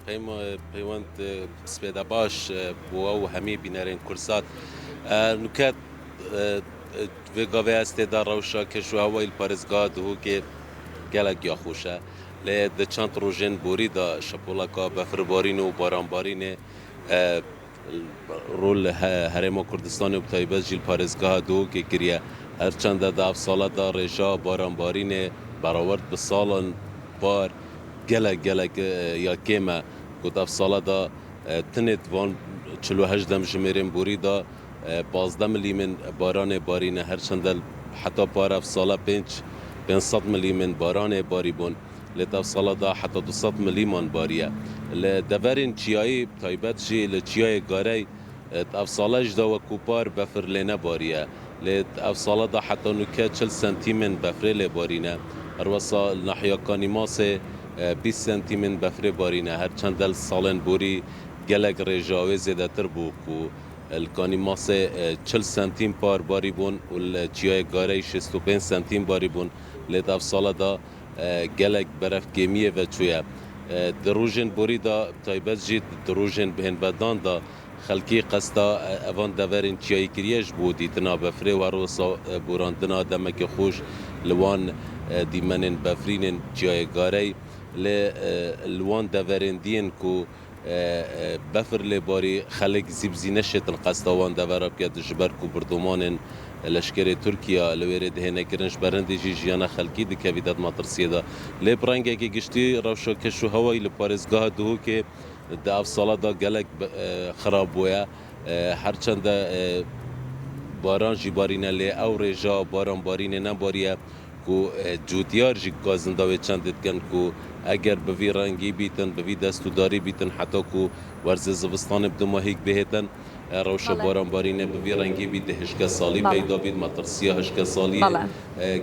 پیوند سپیده باش بو همی بینرین کرسات نکات و گاوه است در روشا کشو هوای پارزگاه دو که گلک یا خوشه لی د چند روزن بوری دا شپولاکا بفربارین و بارانبارین رول هرم کردستان و تایبت جیل پارزگاه دو که کریه هر چند دا ساله دا رجا بارانبارین براورد به سالن بار گلک یا کیمه گوت اف ساله دا تنت وان 48 دم جمیرین بوری دا 15 ملیمن باران بارین هر چند حتی پار اف ساله 500 ملیمن باران باری بون لطف ساله دا حتی 200 ملیمن باریه لدورین چیایی تایبت جی لچیای گاری اف ساله جدا و کوپار بفر لینه باریه لطف ساله دا حتی نکه 40 سنتیمن بفره لبارینه هر وصا نحیا کانی ماسه 20 سنتیمن بفره بارینه هر چند دل سالن بوری گلک رجاوه زیده تر بو کو الکانی ماسه 40 سنتیم پار باری بون و چیای گاره 65 سنتیم باری بون لطف ساله دا گلک برف گمیه و چویه دروژن بوری دا تایبت جید دروژن بهن بدان دا خلکی قصدا اوان دورین چیای کریش بودی تنا بفره و روسا براندنا دمک خوش لوان دیمنن بفرینن چیای گاره لوان دورین دین کو بفر لباری خلق زیبزی نشت القصدا وان دورا بکد جبر کو بردومانن لشکر ترکیه لویر دهنه کرنش برندی جی جیانا خلکی دی که ویداد ماترسیه دا لبرانگه که گشتی روشا کشو هوایی لپارزگاه دو که دا اف سالا دا گلک خراب بویا هرچند باران جی بارینه لی او رجا باران بارینه نباریه کو جوتیار جی گازنداوی چندت کن کو اگر بوی رنگی بیتن بوی دستوداری بیتن حتی کو ورز زوستان بدماهیک بهتن روشا باران بارینه بوی رنگی بیده هشکه سالی پیدا بید مطرسیه هشکه سالی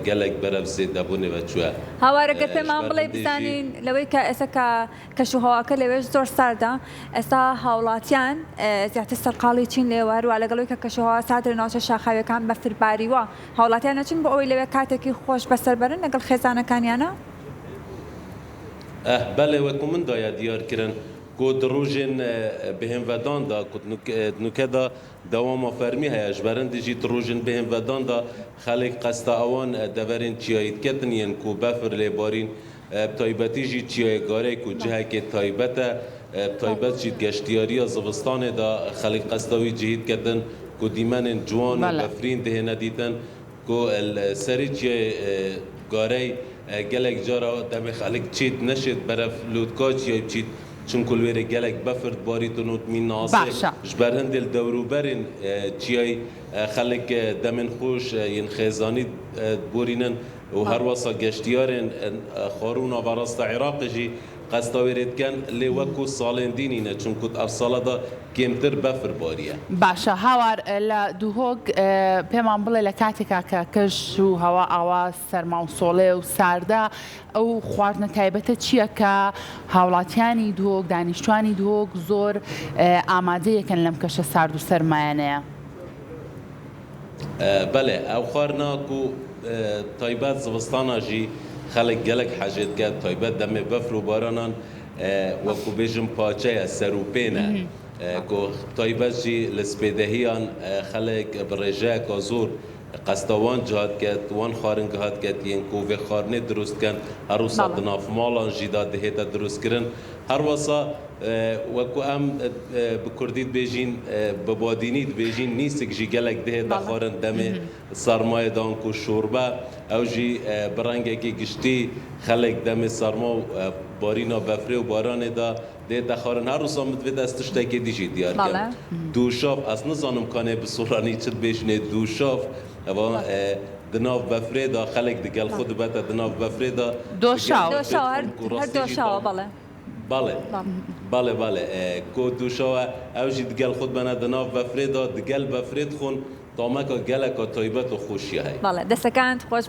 گلک برف زیده بونه و چوه هوارگت من بلی بزنین لوی که اسا کشوها که لویش زور سرده اسا هولاتیان زیادی سرقالی چین لیوار و علاقه لوی که کشوها سادر ناچ شاخه کم بفر باری و هولاتیان نچین با اوی لوی کاته کی خوش بسر برن نقل خزانه کانیانا بله و کومن دایا دیار کرن کو دروژن بهم ودان دا کو نکدا دوام فرمی هیش برند جی دروژن بهم ودان دا خلق قستا اوان دورین چیایت کتنین کو بفر لبارین تایبتی جی چیای گاره کو جه که تایبت جی گشتیاری زوستان دا خلق قستاوی جهید کتن کو دیمن جوان و بفرین ده ندیدن کو سری چیای گاره گلک جارا دم خلق چید نشد برف لودکاچ یا چید چون کل ویره گلک بفرد باری تنوت می ناسه جبر هندل دوروبرین چیای خلق دمن خوش ین خیزانی بورینن و هر واسا گشتیارن خارون و راست عراق جی قصداویرد کن لی وکو سالن دینینه چون کت افصاله دا کمتر بفر باریه باشا هاوار لدوهوگ پیمان بله لکاتیکا که کش و هوا آواز سرما و سوله و سرده او خواردن تایبت چیه که هاولاتیانی دوهوگ دانشجوانی دوهوگ زور آماده یکن لم کش سرد و سرمایانه بله او خواردنا کو تایبت زوستانا جی خلق گلک حاجت کرد تایبت دم بفر و بارانان و کو بیجم پاچه سروپینه کو تایبت جی لسپیدهیان خلق برجه کازور قستوان جهاد کرد وان خارن جهاد کرد ین کو و خارنه درست کن هر روز ناف مالان جدا دهتا درست کردن هر واسا و کو ام بکردید بیجین ببادینید بیجین نیست که جی گلک دهتا خارن دم سرمایه دان کو شوربه او جی برنگه که گشتی خلق دم سرما بارینا بفره و باران دا ده خارن هر روز آمد و دستش تکی دیجی دیار کن دوشاف از نزانم کنه بسورانی چد بیشنه دوشاف و دناف بفره دا خلق دگل خود بتا دناف بفره دا دوشاو هر دوشاو بله کو دوشاو اوجی دگل خود بنا دناف بفره دا دگل بفره خون تامکا گلکا تایبت و خوشی های بله دستکند خوش